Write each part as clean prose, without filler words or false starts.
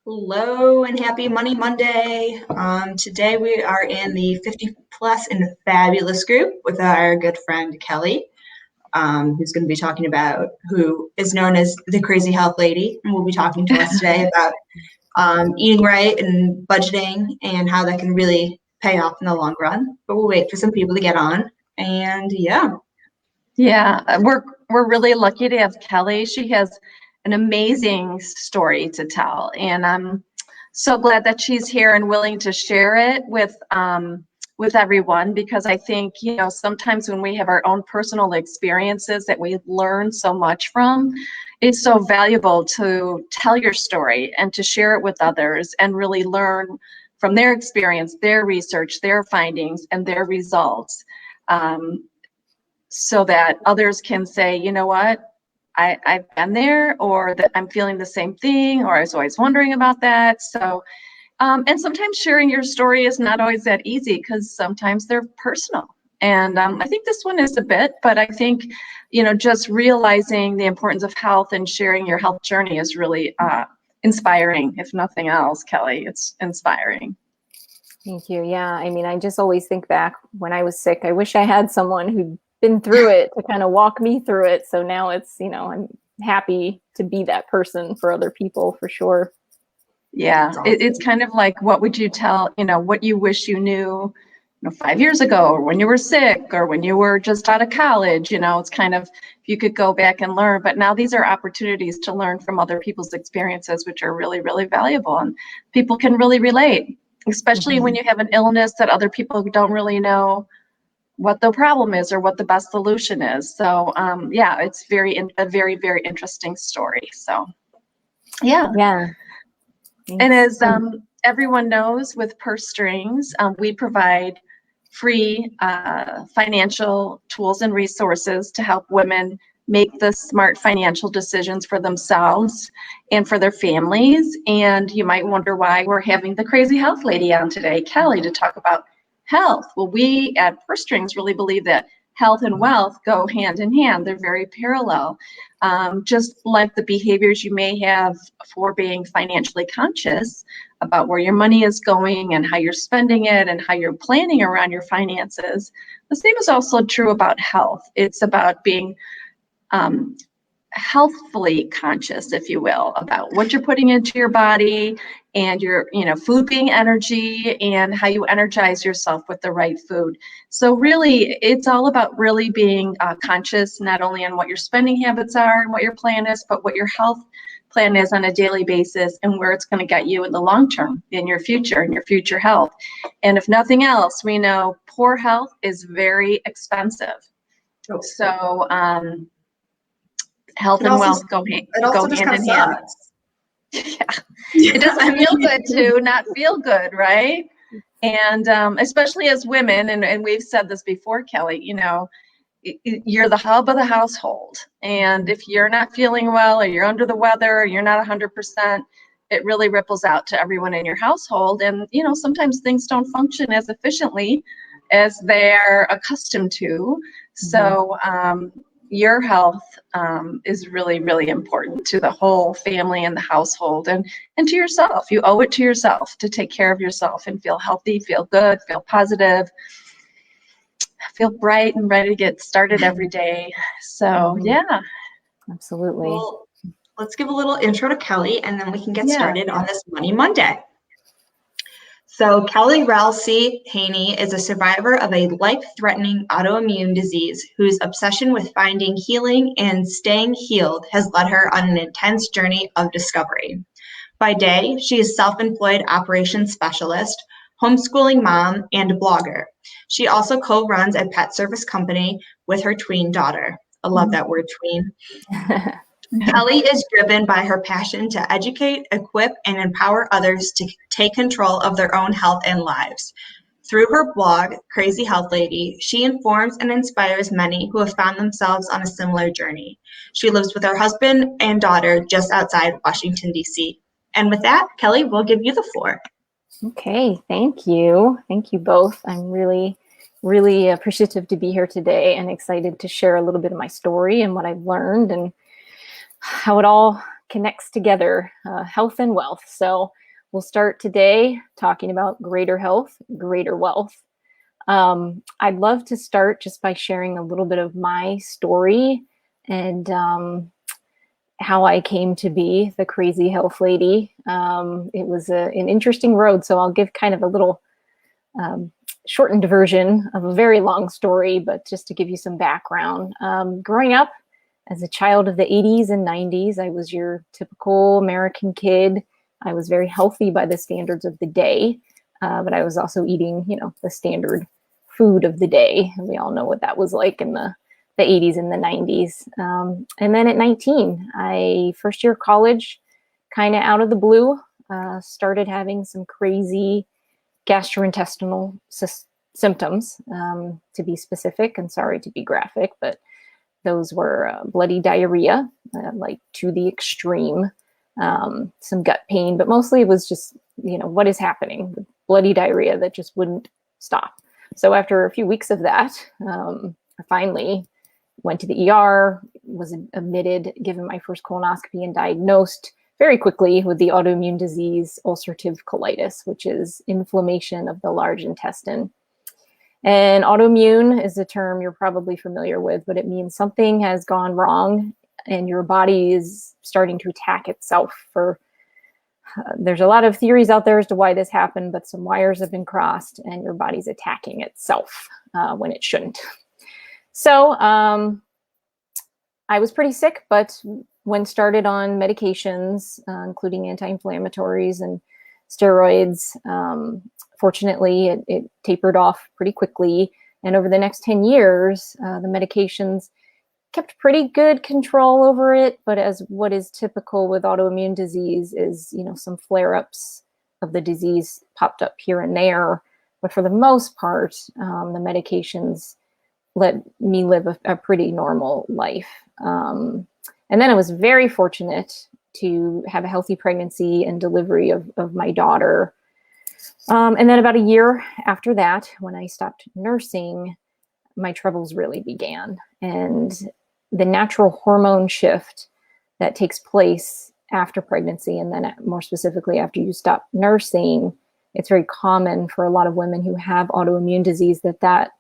Hello and happy Money Monday. Today we are in the 50 plus and fabulous group with our good friend Kelly, who's going to be talking about who is known as the Crazy Health Lady, and will be talking to us today about eating right and budgeting and how that can really pay off in the long run. But we'll wait for some people to get on, and yeah. Yeah, we're really lucky to have Kelly. She has an amazing story to tell, and I'm so glad that she's here and willing to share it with everyone, because I think, sometimes when we have our own personal experiences that we learn so much from, it's so valuable to tell your story and to share it with others and really learn from their experience, their research, their findings, and their results. So that others can say, you know what, I've been there, or that I'm feeling the same thing, or I was always wondering about that. So, and sometimes sharing your story is not always that easy because sometimes they're personal. And I think this one is a bit, but I think, just realizing the importance of health and sharing your health journey is really inspiring, if nothing else, Kelly. It's inspiring. Thank you. Yeah. I mean, I just always think back when I was sick. I wish I had someone who'd been through it to kind of walk me through it. So now it's, I'm happy to be that person for other people for sure. Yeah, it's kind of like, what would you tell, what you wish you knew, 5 years ago, or when you were sick, or when you were just out of college. It's kind of, if you could go back and learn. But now these are opportunities to learn from other people's experiences, which are really, really valuable, and people can really relate, especially when you have an illness that other people don't really know what the problem is or what the best solution is. So yeah, it's a very, very interesting story. So yeah. And as everyone knows, with Purse Strings, we provide free financial tools and resources to help women make the smart financial decisions for themselves and for their families. And you might wonder why we're having the Crazy Health Lady on today, Kelly, to talk about health. Well, we at Purse Strings really believe that health and wealth go hand in hand. They're very parallel. Just like the behaviors you may have for being financially conscious about where your money is going and how you're spending it and how you're planning around your finances, the same is also true about health. It's about being healthfully conscious, if you will, about what you're putting into your body, and your, food being energy, and how you energize yourself with the right food. So really, it's all about really being conscious, not only on what your spending habits are and what your plan is, but what your health plan is on a daily basis, and where it's going to get you in the long term, in your future health. And if nothing else, we know poor health is very expensive. So health and wealth go hand in hand. Yeah, it doesn't feel good to not feel good, right? And especially as women, and we've said this before, Kelly, you're the hub of the household. And if you're not feeling well, or you're under the weather, or you're not 100%, it really ripples out to everyone in your household. And, sometimes things don't function as efficiently as they're accustomed to. So your health is really, really important to the whole family and the household, and to yourself. You owe it to yourself to take care of yourself and feel healthy, feel good, feel positive, feel bright and ready to get started every day. So yeah. Absolutely. Well, let's give a little intro to Kelly, and then we can get started on this Money Monday. So Kelly Roussey Haney is a survivor of a life-threatening autoimmune disease whose obsession with finding healing and staying healed has led her on an intense journey of discovery. By day, she is self-employed operations specialist, homeschooling mom, and blogger. She also co-runs a pet service company with her tween daughter. I love that word, tween. Kelly is driven by her passion to educate, equip, and empower others to take control of their own health and lives. Through her blog, Crazy Health Lady, she informs and inspires many who have found themselves on a similar journey. She lives with her husband and daughter just outside Washington, D.C. And with that, Kelly, we'll give you the floor. Okay, thank you. Thank you both. I'm really, really appreciative to be here today and excited to share a little bit of my story and what I've learned and how it all connects together, health and wealth. So we'll start today talking about greater health, greater wealth. I'd love to start just by sharing a little bit of my story and how I came to be the crazy health lady. It was an interesting road, so I'll give kind of a little shortened version of a very long story, but just to give you some background. Growing up as a child of the 80s and 90s, I was your typical American kid. I was very healthy by the standards of the day, but I was also eating, the standard food of the day. And we all know what that was like in the 80s and the 90s. And then at 19, first year of college, kind of out of the blue, started having some crazy gastrointestinal symptoms, to be specific, and sorry to be graphic, but those were bloody diarrhea, like to the extreme, some gut pain, but mostly it was just, what is happening? The bloody diarrhea that just wouldn't stop. So after a few weeks of that, I finally went to the ER, was admitted, given my first colonoscopy, and diagnosed very quickly with the autoimmune disease ulcerative colitis, which is inflammation of the large intestine. And autoimmune is a term you're probably familiar with, but it means something has gone wrong and your body is starting to attack itself. There's a lot of theories out there as to why this happened, but some wires have been crossed and your body's attacking itself when it shouldn't. So I was pretty sick, but when started on medications, including anti-inflammatories and steroids, fortunately, it tapered off pretty quickly. And over the next 10 years, the medications kept pretty good control over it. But as what is typical with autoimmune disease is, some flare-ups of the disease popped up here and there. But for the most part, the medications let me live a pretty normal life. And then I was very fortunate to have a healthy pregnancy and delivery of my daughter. And then about a year after that, when I stopped nursing, my troubles really began. And the natural hormone shift that takes place after pregnancy, and then more specifically after you stop nursing, it's very common for a lot of women who have autoimmune disease that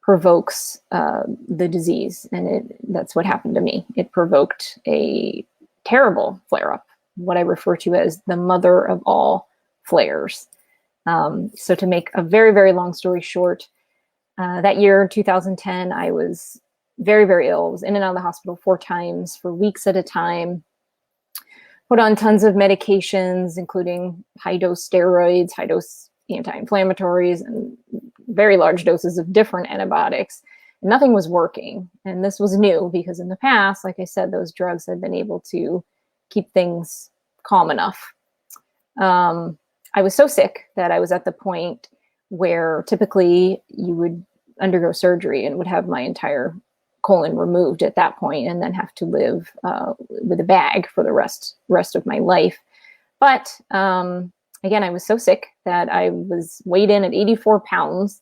provokes the disease. And that's what happened to me. It provoked a terrible flare-up, what I refer to as the mother of all flares. So to make a very, very long story short, that year, 2010, I was very, very ill. I was in and out of the hospital 4 times for weeks at a time, put on tons of medications, including high-dose steroids, high-dose anti-inflammatories, and very large doses of different antibiotics. And nothing was working. And this was new because in the past, like I said, those drugs had been able to keep things calm enough. I was so sick that I was at the point where typically you would undergo surgery and would have my entire colon removed at that point and then have to live with a bag for the rest of my life. But again, I was so sick that I was weighed in at 84 pounds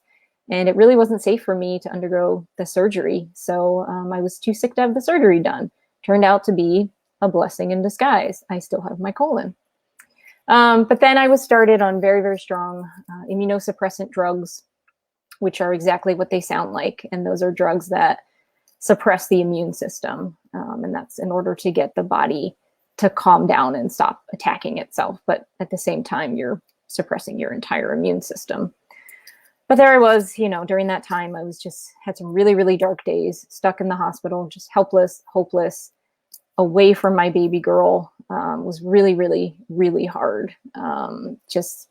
and it really wasn't safe for me to undergo the surgery. So I was too sick to have the surgery done. Turned out to be a blessing in disguise. I still have my colon. But then I was started on very, very strong immunosuppressant drugs, which are exactly what they sound like. And those are drugs that suppress the immune system. And that's in order to get the body to calm down and stop attacking itself. But at the same time, you're suppressing your entire immune system. But there I was, during that time, I was had some really, really dark days, stuck in the hospital, just helpless, hopeless, away from my baby girl. Was really, really, really hard just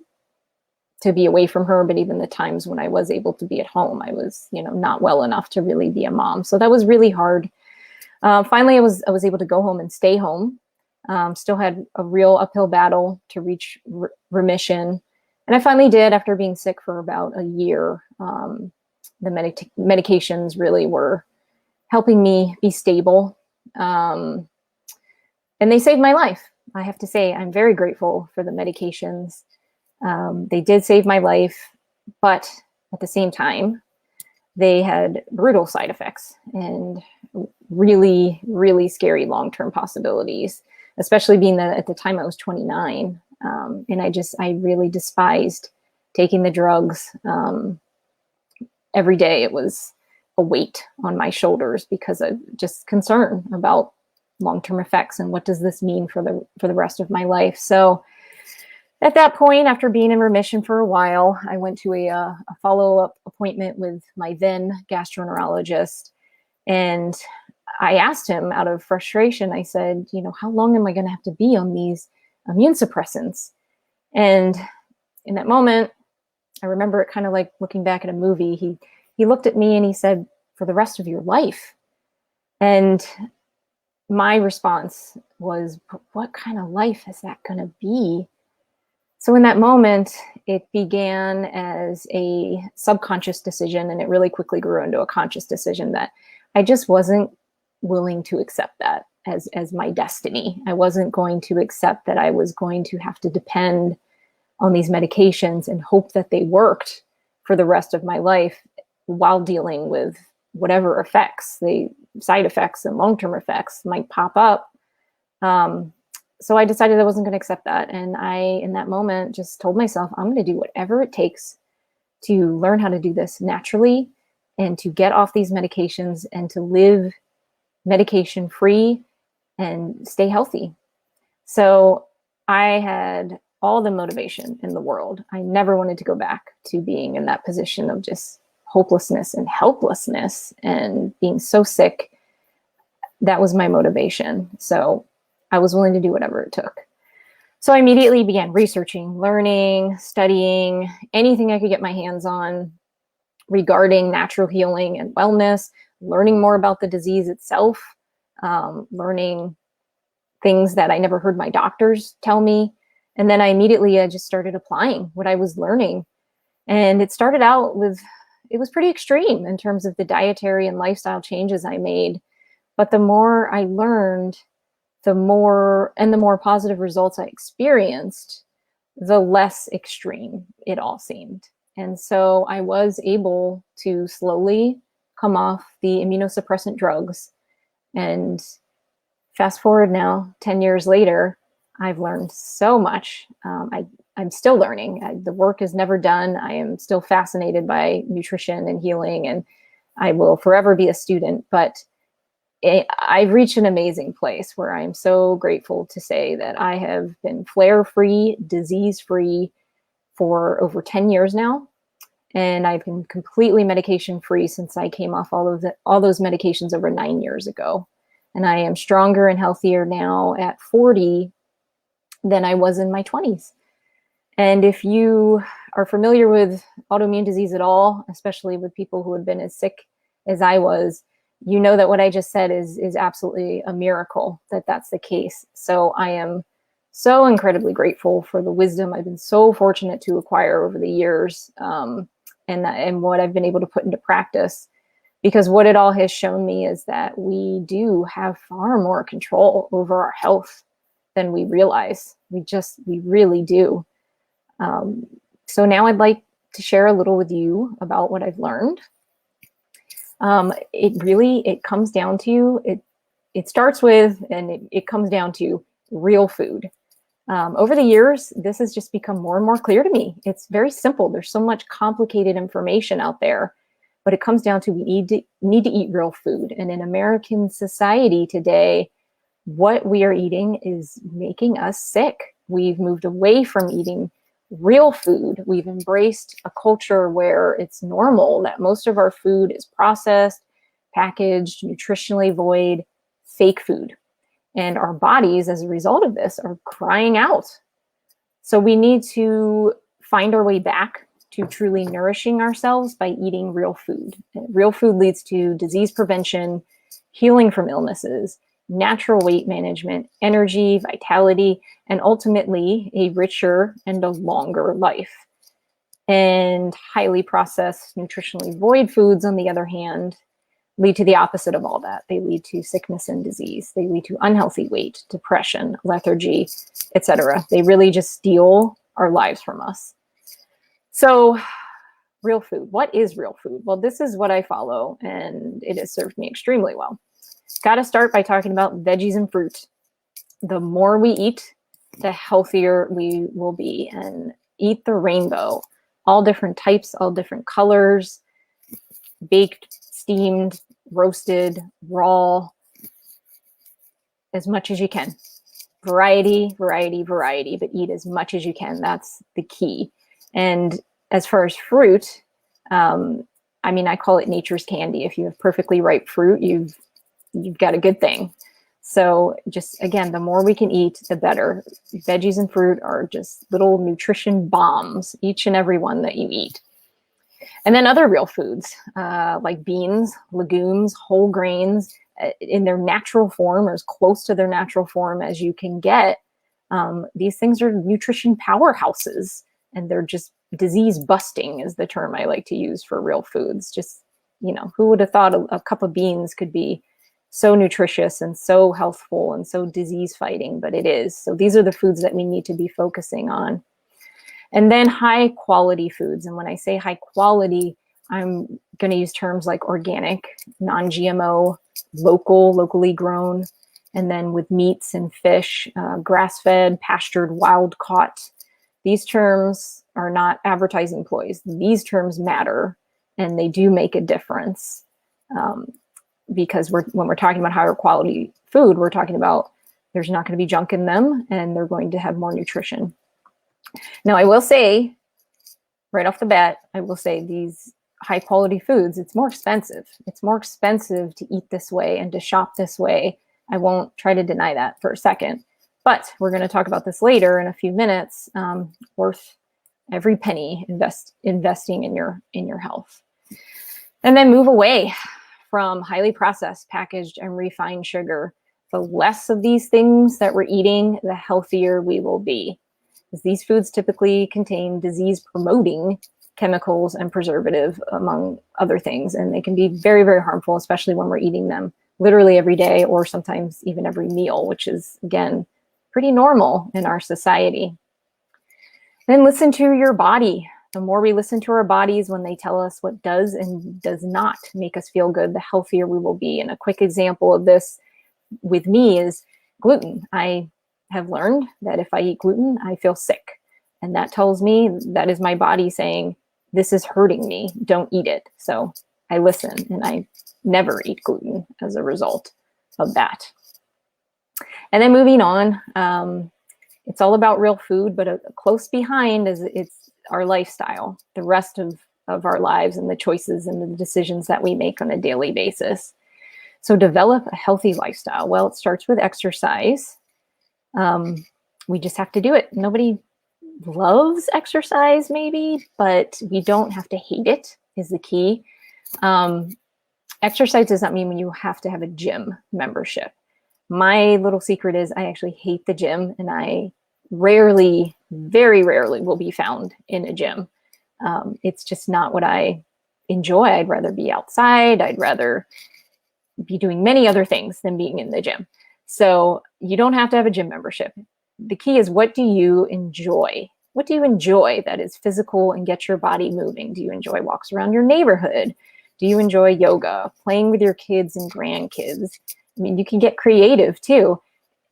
to be away from her. But even the times when I was able to be at home, I was, not well enough to really be a mom. So that was really hard. Finally, I was able to go home and stay home. Still had a real uphill battle to reach remission. And I finally did after being sick for about a year. The medications really were helping me be stable. And they saved my life. I have to say, I'm very grateful for the medications. They did save my life, but at the same time, they had brutal side effects and really, really scary long-term possibilities. especially being that at the time I was 29. And I really despised taking the drugs. Every day it was a weight on my shoulders because of just concern about long-term effects and what does this mean for the rest of my life. So at that point, after being in remission for a while, I went to a follow-up appointment with my then gastroenterologist. And I asked him out of frustration, I said, how long am I going to have to be on these immune suppressants? And in that moment, I remember it kind of like looking back at a movie. He looked at me and he said, for the rest of your life. And my response was, what kind of life is that going to be? So in that moment, it began as a subconscious decision, and it really quickly grew into a conscious decision that I just wasn't willing to accept that as my destiny. I wasn't going to accept that I was going to have to depend on these medications and hope that they worked for the rest of my life while dealing with whatever effects, the side effects and long-term effects might pop up. So I decided I wasn't going to accept that. And I, in that moment, just told myself, I'm going to do whatever it takes to learn how to do this naturally and to get off these medications and to live medication-free and stay healthy. So I had all the motivation in the world. I never wanted to go back to being in that position of just hopelessness and helplessness and being so sick. That was my motivation. So I was willing to do whatever it took. So I immediately began researching, learning, studying, anything I could get my hands on regarding natural healing and wellness, learning more about the disease itself, learning things that I never heard my doctors tell me. And then I just started applying what I was learning. And it started out with, it was pretty extreme in terms of the dietary and lifestyle changes I made. But the more I learned, the more positive results I experienced, the less extreme it all seemed. And so I was able to slowly come off the immunosuppressant drugs. And fast forward now, 10 years later, I've learned so much. I'm still learning. The work is never done. I am still fascinated by nutrition and healing, and I will forever be a student. But I've reached an amazing place where I'm so grateful to say that I have been flare-free, disease-free for over 10 years now. And I've been completely medication-free since I came off all those medications over 9 years ago. And I am stronger and healthier now at 40 than I was in my 20s. And if you are familiar with autoimmune disease at all, especially with people who have been as sick as I was, you know that what I just said is absolutely a miracle that that's the case. So I am so incredibly grateful for the wisdom I've been so fortunate to acquire over the years, and what I've been able to put into practice. Because what it all has shown me is that we do have far more control over our health than we realize. We really do. So now I'd like to share a little with you about what I've learned. It comes down to, it starts with, and it comes down to real food. Over the years, this has just become more and more clear to me. It's very simple. There's so much complicated information out there, but it comes down to we need to eat real food. And in American society today, what we are eating is making us sick. We've moved away from eating real food. We've embraced a culture where it's normal that most of our food is processed, packaged, nutritionally void, fake food. And our bodies, as a result of this, are crying out. So we need to find our way back to truly nourishing ourselves by eating real food. Real food leads to disease prevention, healing from illnesses, natural weight management, energy, vitality, and ultimately a richer and a longer life. And highly processed, nutritionally void foods, on the other hand, lead to the opposite of all that. They lead to sickness and disease. They lead to unhealthy weight, depression, lethargy, etc. They really just steal our lives from us. So real food. What is real food? Well, this is what I follow, and it has served me extremely well. Got to start by talking about veggies and fruit. the more we eat, the healthier we will be. And eat the rainbow, all different types, all different colors, baked, steamed, roasted, raw, as much as you can. Variety, variety, variety, but eat as much as you can. That's the key. And as far as fruit, I mean, I call it nature's candy. If you have perfectly ripe fruit, you've got a good thing. So just, again, the more we can eat, the better. Veggies and fruit are just little nutrition bombs, each and every one that you eat. And then other real foods, like beans, legumes, whole grains, in their natural form, or as close to their natural form as you can get. These things are nutrition powerhouses, and they're just disease busting is the term I like to use for real foods. Just, you know, who would have thought a cup of beans could be so nutritious and so healthful and so disease fighting, but it is. So these are the foods that we need to be focusing on. And then high quality foods. And when I say high quality, I'm going to use terms like organic, non-GMO, local, locally grown, and then with meats and fish, grass-fed, pastured, wild-caught. These terms are not advertising ploys. These terms matter, and they do make a difference. Because when we're talking about higher quality food, we're talking about there's not going to be junk in them, and they're going to have more nutrition. Now, I will say, right off the bat, I will say these high quality foods, it's more expensive. It's more expensive to eat this way and to shop this way. I won't try to deny that for a second, but we're going to talk about this later in a few minutes. Worth every penny investing in your health. And then move away from highly processed, packaged, and refined sugar. The less of these things that we're eating, the healthier we will be. Because these foods typically contain disease-promoting chemicals and preservative, among other things, and they can be very, very harmful, especially when we're eating them literally every day or sometimes even every meal, which is, again, pretty normal in our society. Then listen to your body. The more we listen to our bodies when they tell us what does and does not make us feel good, the healthier we will be. And a quick example of this with me is gluten. I have learned that if I eat gluten, I feel sick. And that tells me that is my body saying, this is hurting me, don't eat it. So I listen, and I never eat gluten as a result of that. And then moving on, it's all about real food, but a close behind is it's our lifestyle, the rest of our lives and the choices and the decisions that we make on a daily basis. So develop a healthy lifestyle. Well, it starts with exercise. We just have to do it. Nobody loves exercise maybe, but we don't have to hate it is the key. Exercise does not mean you have to have a gym membership. My little secret is I actually hate the gym, and I rarely, very rarely will be found in a gym. It's just not what I enjoy. I'd rather be outside. I'd rather be doing many other things than being in the gym. So you don't have to have a gym membership. The key is, what do you enjoy? What do you enjoy that is physical and gets your body moving? Do you enjoy walks around your neighborhood? Do you enjoy yoga, playing with your kids and grandkids? I mean, you can get creative too.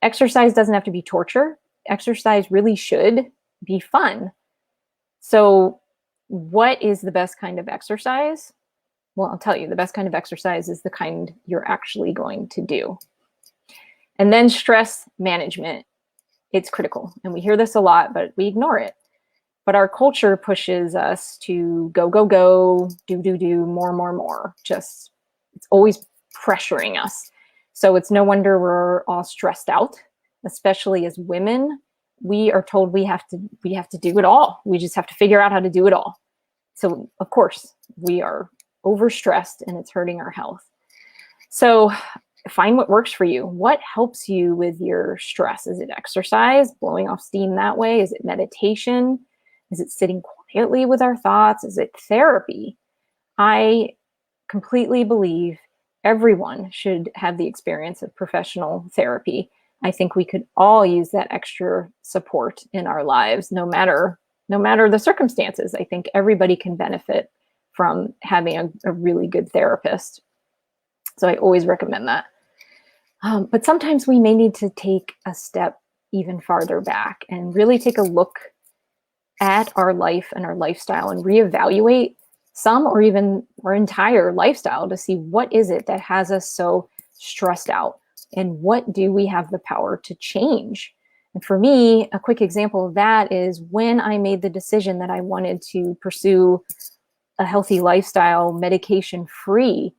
Exercise doesn't have to be torture. Exercise really should be fun. So what is the best kind of exercise? Well, I'll tell you, the best kind of exercise is the kind you're actually going to do. And then stress management. It's critical. And we hear this a lot, but we ignore it. But our culture pushes us to go, go, go, do, do, do, more, more, more. Just, it's always pressuring us. So it's no wonder we're all stressed out, especially as women. We are told we have to do it all. We just have to figure out how to do it all. So of course we are overstressed, and it's hurting our health. So find what works for you. What helps you with your stress? Is it exercise, blowing off steam that way? Is it meditation? Is it sitting quietly with our thoughts? Is it therapy? I completely believe everyone should have the experience of professional therapy. I think we could all use that extra support in our lives, no matter the circumstances. I think everybody can benefit from having a really good therapist. So I always recommend that. But sometimes we may need to take a step even farther back and really take a look at our life and our lifestyle and reevaluate some or even our entire lifestyle to see what is it that has us so stressed out and what do we have the power to change. And for me, a quick example of that is when I made the decision that I wanted to pursue a healthy lifestyle, medication free,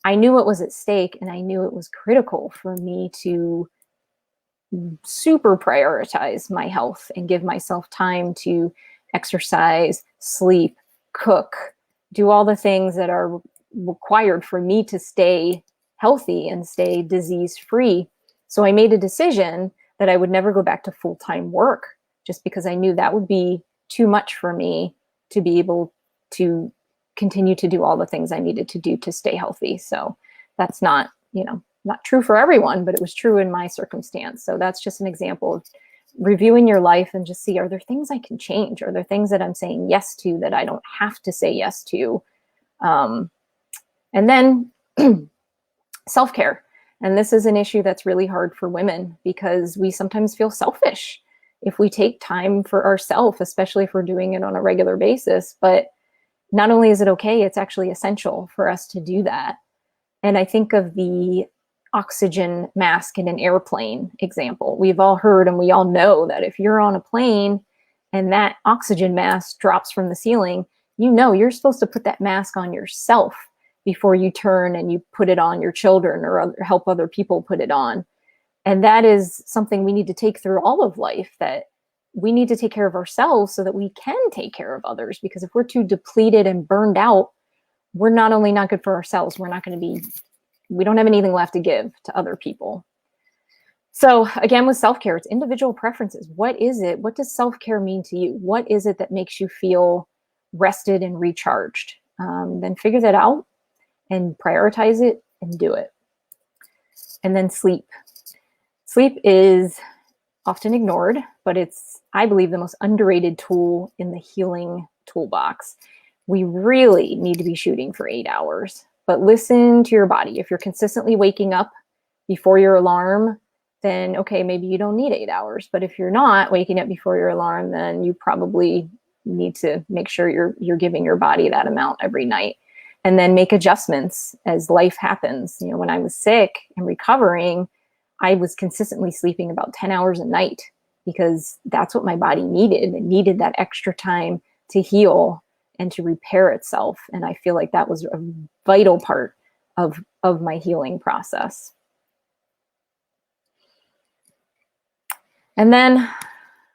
I knew what was at stake and I knew it was critical for me to super prioritize my health and give myself time to exercise, sleep, cook, do all the things that are required for me to stay healthy and stay disease free. So I made a decision that I would never go back to full-time work just because I knew that would be too much for me to be able to continue to do all the things I needed to do to stay healthy. So that's not, not true for everyone, but it was true in my circumstance. So that's just an example of reviewing your life and just see, are there things I can change? Are there things that I'm saying yes to that I don't have to say yes to? And then self-care. And this is an issue that's really hard for women because we sometimes feel selfish if we take time for ourselves, especially if we're doing it on a regular basis. But not only is it okay, it's actually essential for us to do that. And I think of the oxygen mask in an airplane example. We've all heard and we all know that if you're on a plane and that oxygen mask drops from the ceiling, you're supposed to put that mask on yourself before you turn and you put it on your children or help other people put it on. And that is something we need to take through all of life, that we need to take care of ourselves so that we can take care of others. Because if we're too depleted and burned out, we're not only not good for ourselves, we don't have anything left to give to other people. So again, with self-care, it's individual preferences. What is it? What does self-care mean to you? What is it that makes you feel rested and recharged? Then figure that out and prioritize it and do it. And then sleep. Sleep is often ignored, but it's, I believe, the most underrated tool in the healing toolbox. We really need to be shooting for 8 hours. But listen to your body. If you're consistently waking up before your alarm, then okay, maybe you don't need 8 hours. But if you're not waking up before your alarm, then you probably need to make sure you're giving your body that amount every night. And then make adjustments as life happens. When I was sick and recovering, I was consistently sleeping about 10 hours a night because that's what my body needed. It needed that extra time to heal and to repair itself. And I feel like that was a vital part of my healing process. And then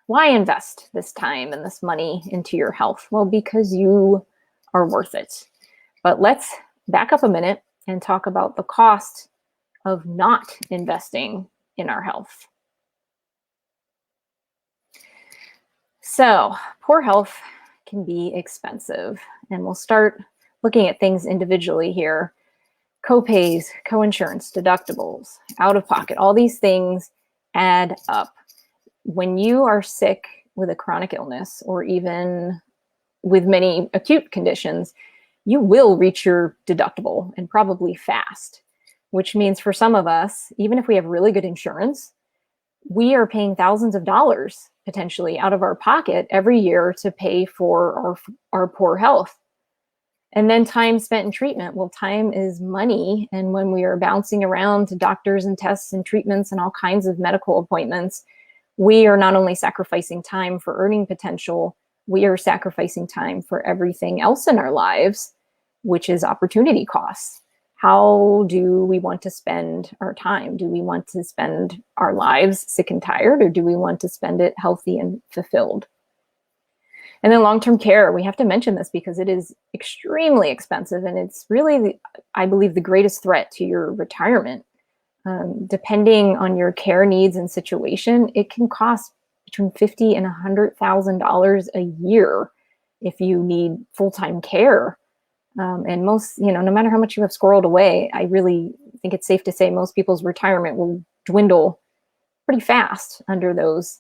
why invest this time and this money into your health? Well, because you are worth it. But let's back up a minute and talk about the cost of not investing in our health. So poor health can be expensive, and we'll start looking at things individually here. Co-pays, co-insurance, deductibles, out-of-pocket, all these things add up. When you are sick with a chronic illness or even with many acute conditions, you will reach your deductible and probably fast, which means for some of us, even if we have really good insurance, we are paying thousands of dollars potentially out of our pocket every year to pay for our poor health. And then time spent in treatment. Well, time is money. And when we are bouncing around to doctors and tests and treatments and all kinds of medical appointments, we are not only sacrificing time for earning potential, we are sacrificing time for everything else in our lives, which is opportunity costs. How do we want to spend our time? Do we want to spend our lives sick and tired, or do we want to spend it healthy and fulfilled? And then long-term care, we have to mention this because it is extremely expensive, and it's really, I believe, the greatest threat to your retirement. Depending on your care needs and situation, it can cost between $50,000 and $100,000 a year if you need full-time care. And most, no matter how much you have squirreled away, I really think it's safe to say most people's retirement will dwindle pretty fast under those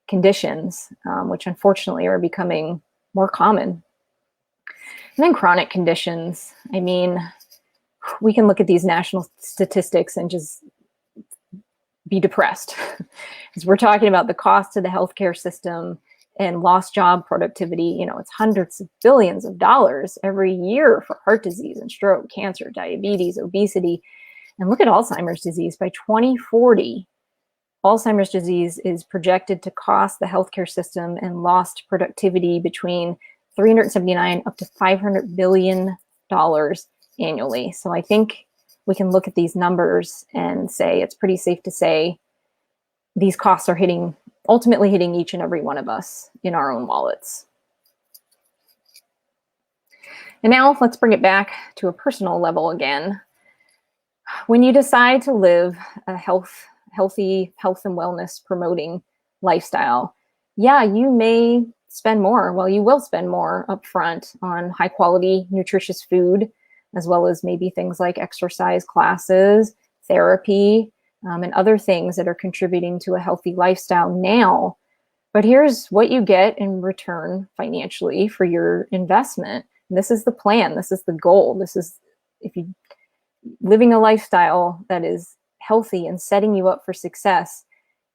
conditions, which unfortunately are becoming more common. And then chronic conditions. I mean, we can look at these national statistics and just be depressed. Because we're talking about the cost to the healthcare system and lost job productivity. You know, it's hundreds of billions of dollars every year for heart disease and stroke, cancer, diabetes, obesity. And look at Alzheimer's disease. By 2040, Alzheimer's disease is projected to cost the healthcare system and lost productivity between 379 up to $500 billion annually. So I think we can look at these numbers and say it's pretty safe to say these costs are ultimately hitting each and every one of us in our own wallets. And now let's bring it back to a personal level again. When you decide to live a healthy health and wellness promoting lifestyle, yeah, you may spend more. Well, you will spend more upfront on high quality, nutritious food, as well as maybe things like exercise classes, therapy, and other things that are contributing to a healthy lifestyle now. But here's what you get in return financially for your investment. And this is the plan. This is the goal. This is, if you living a lifestyle that is healthy and setting you up for success,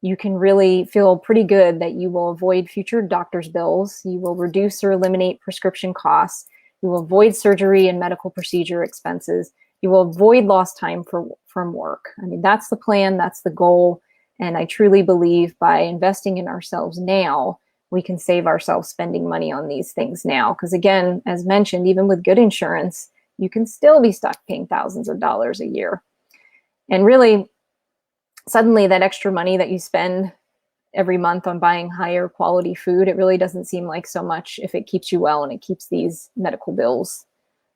you can really feel pretty good that you will avoid future doctor's bills. You will reduce or eliminate prescription costs. You will avoid surgery and medical procedure expenses. You will avoid lost time from work. I mean, that's the plan, that's the goal. And I truly believe by investing in ourselves now, we can save ourselves spending money on these things now. Because again, as mentioned, even with good insurance, you can still be stuck paying thousands of dollars a year. And really, suddenly that extra money that you spend every month on buying higher quality food, it really doesn't seem like so much if it keeps you well and it keeps these medical bills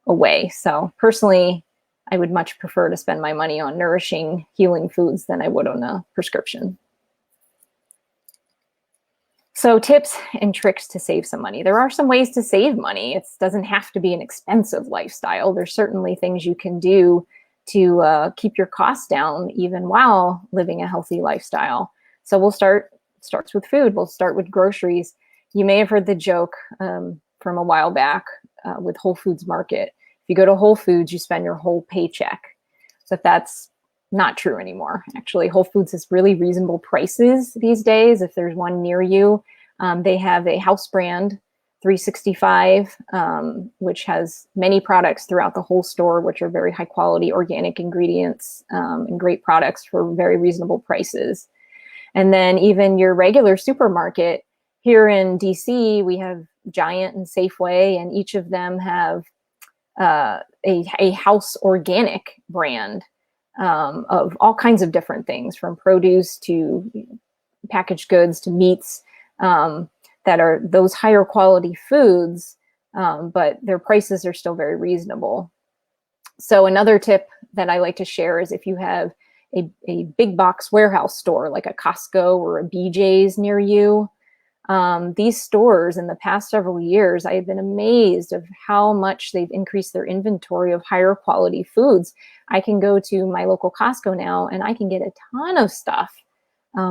away. So personally, I would much prefer to spend my money on nourishing, healing foods than I would on a prescription. So tips and tricks to save some money. There are some ways to save money. It doesn't have to be an expensive lifestyle. There's certainly things you can do to keep your costs down even while living a healthy lifestyle. So starts with food. We'll start with groceries. You may have heard the joke from a while back with Whole Foods Market. If you go to Whole Foods, you spend your whole paycheck. So that's not true anymore. Actually, Whole Foods has really reasonable prices these days. If there's one near you, they have a house brand 365, which has many products throughout the whole store, which are very high quality organic ingredients and great products for very reasonable prices. And then even your regular supermarket here in DC, we have Giant and Safeway, and each of them have a house organic brand of all kinds of different things, from produce to packaged goods to meats, that are those higher quality foods, but their prices are still very reasonable. So another tip that I like to share is if you have a big box warehouse store like a Costco or a BJ's near you, these stores in the past several years, I have been amazed of how much they've increased their inventory of higher quality foods. I can go to my local Costco now and I can get a ton of stuff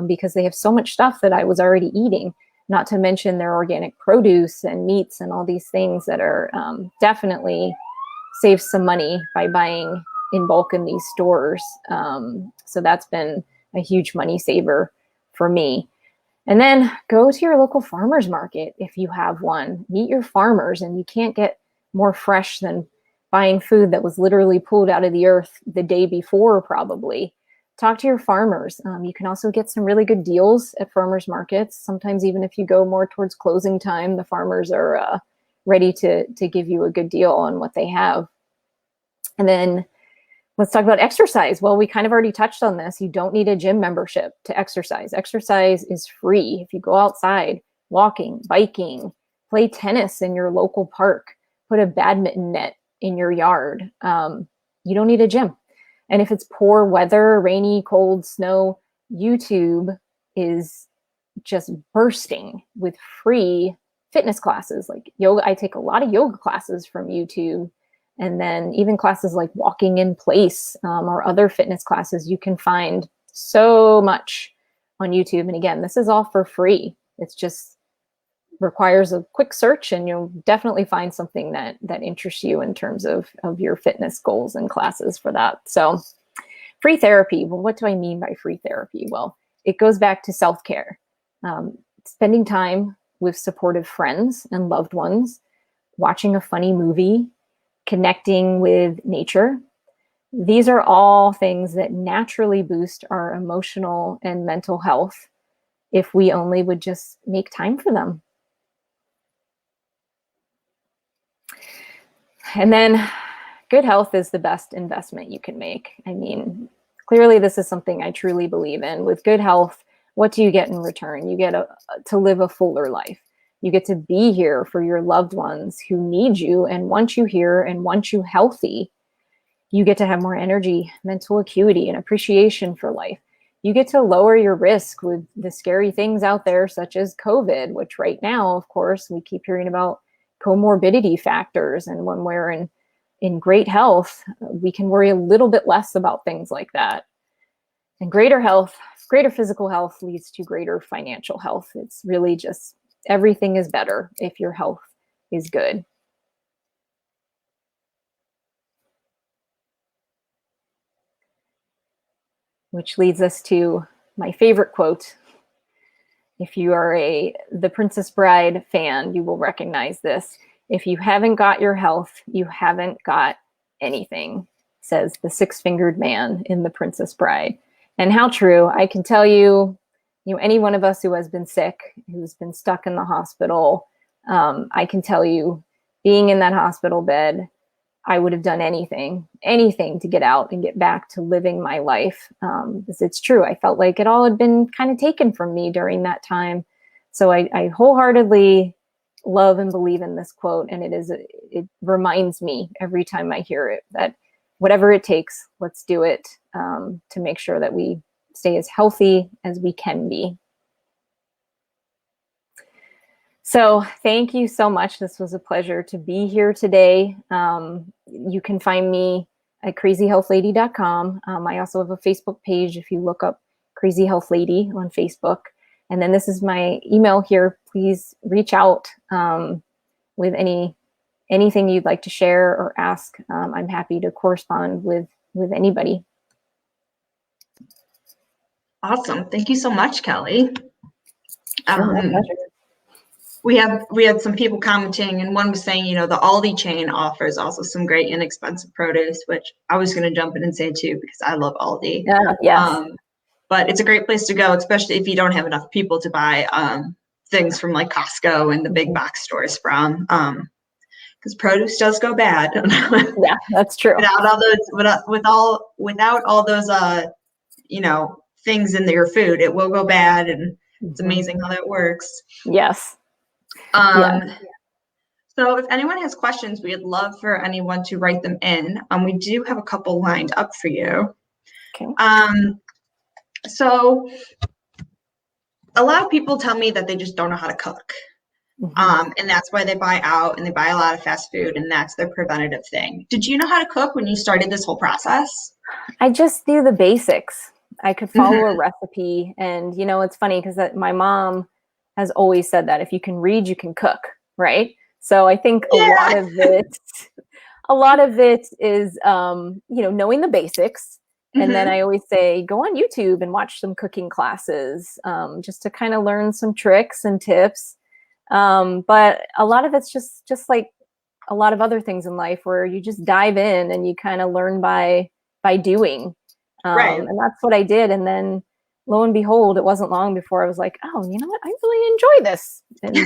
because they have so much stuff that I was already eating, not to mention their organic produce and meats and all these things that are definitely save some money by buying in bulk in these stores. So that's been a huge money saver for me. And then go to your local farmer's market if you have one. Meet your farmers, and you can't get more fresh than buying food that was literally pulled out of the earth the day before, probably. Talk to your farmers. You can also get some really good deals at farmers markets. Sometimes even if you go more towards closing time, the farmers are ready to give you a good deal on what they have. And then let's talk about exercise. Well, we kind of already touched on this. You don't need a gym membership to exercise. Exercise is free. If you go outside, walking, biking, play tennis in your local park, put a badminton net in your yard, you don't need a gym. And if it's poor weather, rainy, cold, snow, YouTube is just bursting with free fitness classes like yoga. I take a lot of yoga classes from YouTube. And then even classes like walking in place or other fitness classes, you can find so much on YouTube. And again, this is all for free. It's just requires a quick search and you'll definitely find something that interests you in terms of your fitness goals and classes for that. So Free therapy. Well, what do I mean by free therapy? Well, it goes back to self-care, spending time with supportive friends and loved ones, watching a funny movie, connecting with nature. These are all things that naturally boost our emotional and mental health if we only would just make time for them. And then good health is the best investment you can make. I mean, clearly this is something I truly believe in. With good health, what do you get in return? You get to live a fuller life. You get to be here for your loved ones who need you and want you here and want you healthy. You get to have more energy, mental acuity, and appreciation for life. You get to lower your risk with the scary things out there, such as COVID, which right now, of course, we keep hearing about comorbidity factors. And when we're in great health, we can worry a little bit less about things like that. And greater health, greater physical health leads to greater financial health. It's really just everything is better if your health is good. Which leads us to my favorite quote. If you are The Princess Bride fan, you will recognize this. If you haven't got your health, you haven't got anything, says the six-fingered man in The Princess Bride. And how true. I can tell you, any one of us who has been sick, who's been stuck in the hospital, I can tell you, being in that hospital bed, I would have done anything to get out and get back to living my life. Because it's true. I felt like it all had been kind of taken from me during that time. So I wholeheartedly love and believe in this quote. And it reminds me every time I hear it that whatever it takes, let's do it to make sure that we stay as healthy as we can be. So thank you so much. This was a pleasure to be here today. You can find me at crazyhealthlady.com. I also have a Facebook page if you look up Crazy Health Lady on Facebook. And then this is my email here. Please reach out with anything you'd like to share or ask. I'm happy to correspond with anybody. Awesome. Thank you so much, Kelly. Sure, my pleasure. We had some people commenting, and one was saying, the Aldi chain offers also some great inexpensive produce, which I was going to jump in and say too, because I love Aldi. Yes. But it's a great place to go, especially if you don't have enough people to buy things from like Costco and the big box stores from, because produce does go bad. Yeah, that's true. Without all those things in your food, it will go bad, and it's amazing how that works. Yes. So if anyone has questions, we'd love for anyone to write them in. We do have a couple lined up for you. Okay. So a lot of people tell me that they just don't know how to cook. And that's why they buy out and they buy a lot of fast food, and that's their preventative thing. Did you know how to cook when you started this whole process? I just knew the basics. I could follow a recipe, and it's funny because my mom has always said that if you can read, you can cook, right? So I think a lot of it is knowing the basics. And then I always say, go on YouTube and watch some cooking classes, just to kind of learn some tricks and tips. But a lot of it's just like a lot of other things in life where you just dive in and you kind of learn by doing. Right. And that's what I did. And then lo and behold, it wasn't long before I was like, oh, you know what? I really enjoy this. And,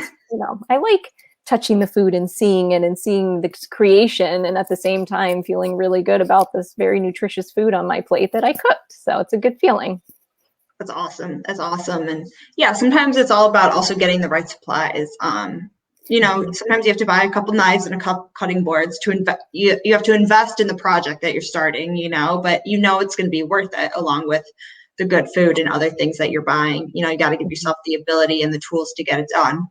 I like touching the food and seeing it and seeing the creation. And at the same time, feeling really good about this very nutritious food on my plate that I cooked. So it's a good feeling. That's awesome. That's awesome. And yeah, sometimes it's all about also getting the right supplies. Sometimes you have to buy a couple knives and a couple cutting boards to invest. You have to invest in the project that you're starting, but it's going to be worth it along with the good food and other things that you're buying. You got to give yourself the ability and the tools to get it done.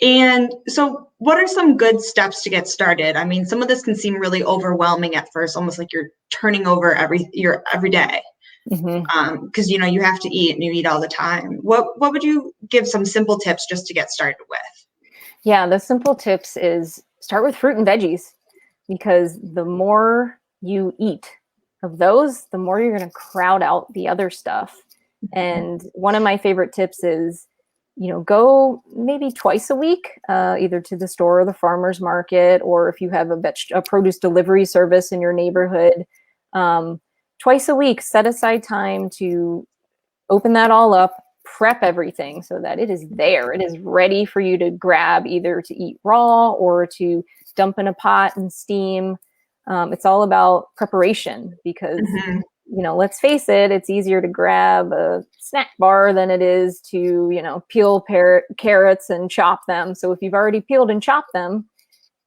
And so what are some good steps to get started? I mean, some of this can seem really overwhelming at first, almost like you're turning over every day. Because you have to eat and you eat all the time. What would you give some simple tips just to get started with? Yeah, the simple tips is start with fruit and veggies, because the more you eat of those, the more you're going to crowd out the other stuff. And one of my favorite tips is, go maybe twice a week, either to the store or the farmer's market, or if you have a produce delivery service in your neighborhood, twice a week, set aside time to open that all up, prep everything so that it is there. It is ready for you to grab, either to eat raw or to dump in a pot and steam. It's all about preparation because, let's face it, it's easier to grab a snack bar than it is to, peel carrots and chop them. So if you've already peeled and chopped them,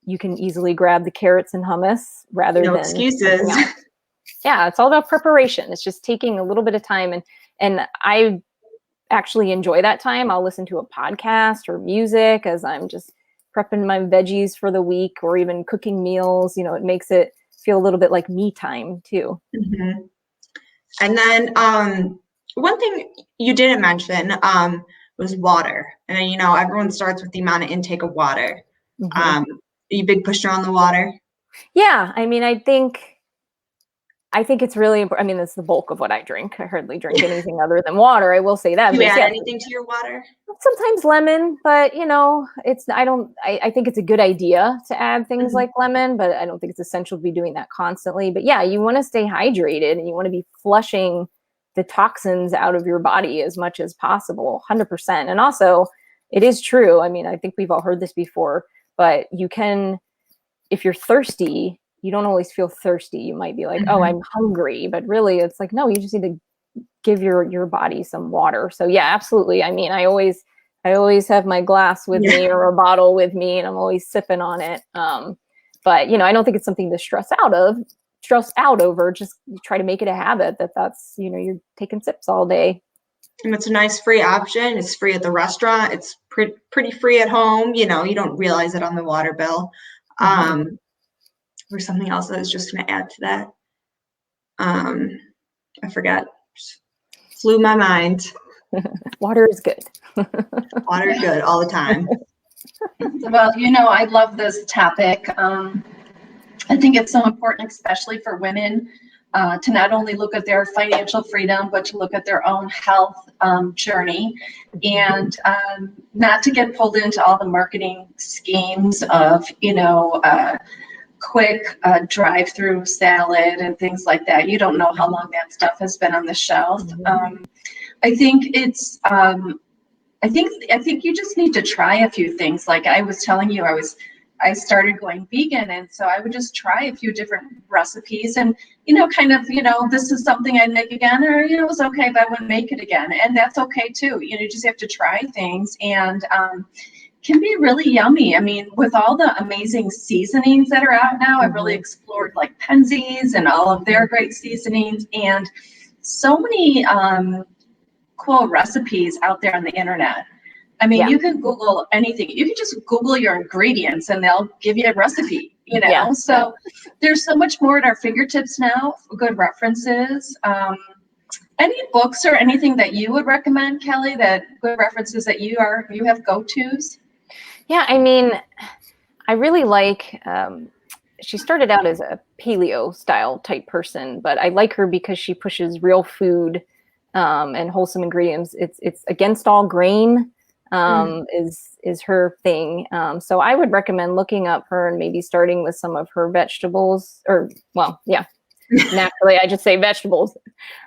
you can easily grab the carrots and hummus rather than excuses. Yeah, it's all about preparation. It's just taking a little bit of time, and I actually enjoy that time. I'll listen to a podcast or music as I'm just prepping my veggies for the week, or even cooking meals. It makes it feel a little bit like me time too. Mm-hmm. And then one thing you didn't mention was water. And everyone starts with the amount of intake of water. Are you a big pusher on the water? Yeah, I mean, I think it's really important. I mean, that's the bulk of what I drink. I hardly drink anything other than water. I will say that. Do you add anything to your water? Sometimes lemon, but I think it's a good idea to add things like lemon, but I don't think it's essential to be doing that constantly. But yeah, you want to stay hydrated and you want to be flushing the toxins out of your body as much as possible, 100%. And also, it is true. I mean, I think we've all heard this before, but you can, if you're thirsty, you don't always feel thirsty. You might be like, oh, I'm hungry, but really it's like, no, you just need to give your body some water. So yeah, absolutely. I mean, I always have my glass with me or a bottle with me, and I'm always sipping on it. But I don't think it's something to stress out over. Just try to make it a habit that's, you're taking sips all day. And it's a nice free option. It's free at the restaurant. It's pretty free at home. You don't realize it on the water bill. Or something else I was just going to add to that. I forgot. Just flew my mind. Water is good. Water is good all the time. Well, I love this topic. I think it's so important, especially for women, to not only look at their financial freedom, but to look at their own health journey, and not to get pulled into all the marketing schemes of, quick drive-through salad and things like that. You don't know how long that stuff has been on the shelf. I think it's I think you just need to try a few things. Like I was telling you, I started going vegan, and so I would just try a few different recipes and this is something I'd make again, or it was okay, but I wouldn't make it again, and that's okay too. You just have to try things, and can be really yummy. I mean, with all the amazing seasonings that are out now, I've really explored like Penzeys and all of their great seasonings, and so many cool recipes out there on the internet. I mean, you can Google anything. You can just Google your ingredients and they'll give you a recipe, So there's so much more at our fingertips now, good references. Any books or anything that you would recommend, Kelly, that good references that you have go-tos? Yeah, I mean, I really like, she started out as a paleo style type person, but I like her because she pushes real food and wholesome ingredients. It's against all grain is her thing. So I would recommend looking up her and maybe starting with some of her vegetables, naturally I just say vegetables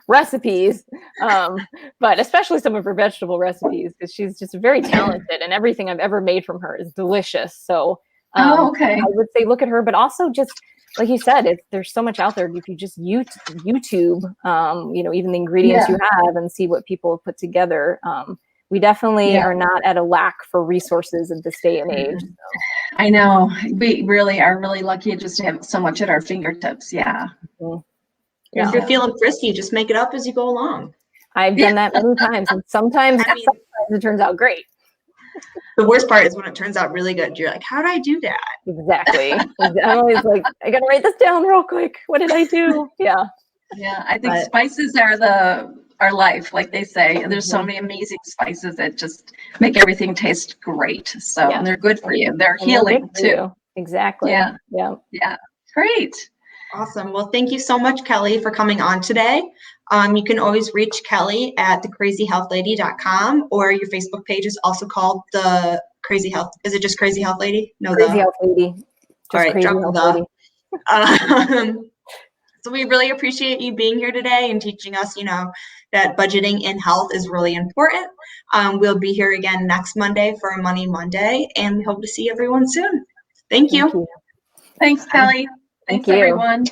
recipes, but especially some of her vegetable recipes, because she's just very talented and everything I've ever made from her is delicious. So I would say look at her, but also just like you said, there's so much out there. If you just YouTube, even the ingredients you have and see what people have put together. We definitely are not at a lack for resources in this day and age. So. I know. We really are really lucky just to have so much at our fingertips. Yeah. If you're feeling frisky, just make it up as you go along. I've done that many times, and sometimes it turns out great. The worst part is when it turns out really good. You're like, how did I do that? Exactly. I'm always like, I got to write this down real quick. What did I do? Yeah. Yeah. I think spices are our life, like they say. There's so many amazing spices that just make everything taste great. So and they're good for you. They're healing too. Exactly. Yeah. Yeah. Yeah. Great. Awesome. Well, thank you so much, Kelly, for coming on today. You can always reach Kelly at thecrazyhealthlady.com, or your Facebook page is also called The Crazy Health. Is it just Crazy Health Lady? No, Crazy Health Lady. Just all right, Crazy drop Health the. Lady. So we really appreciate you being here today and teaching us, that budgeting in health is really important. We'll be here again next Monday for a Money Monday, and we hope to see everyone soon. Thank you. Thanks, Kelly. Thanks, you. everyone.